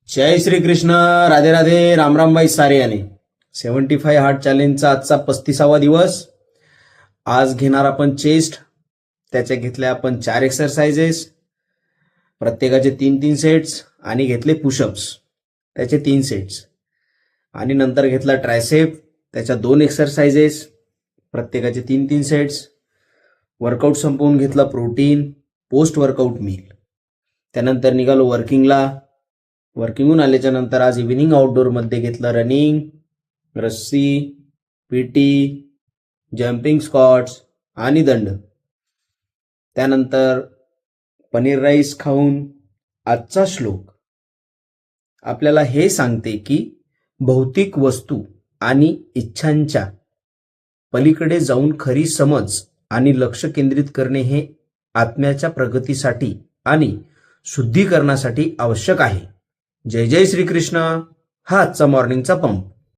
जय श्री कृष्ण. राधे राधे. रामराम बाई सारे याने 75 हार्ट चॅलेंजचा आजचा 35वा दिवस. आज घेणार आपण चेस्ट. त्याचे घेतले आपण 4 एक्सरसाइजेस, प्रत्येकाचे 3-3 सेट्स, आणि घेतले पुशअप्स त्याचे 3 सेट्स, आणि नंतर घेतला ट्रायसेप त्याच्या 2 एक्सरसाइजेस, प्रत्येकाचे 3-3 सेट्स. वर्कआउट संपवून घेतला प्रोटीन पोस्ट वर्कआउट मील. त्यानंतर निघालो वर्किंगला. वर्किंगहून आल्याच्या नंतर आज इव्हिनिंग आउटडोअरमध्ये घेतलं रनिंग, रस्सी, पीटी, जम्पिंग स्क्वॉट्स आणि दंड. त्यानंतर पनीर राईस खाऊन आजचा श्लोक आपल्याला हे सांगते की भौतिक वस्तू आणि इच्छांच्या पलीकडे जाऊन खरी समज आणि लक्ष केंद्रित करणे हे आत्म्याच्या प्रगतीसाठी आणि शुद्धीकरणासाठी आवश्यक आहे. जय जय श्रीकृष्ण. हा आजचा मॉर्निंगचा पंप.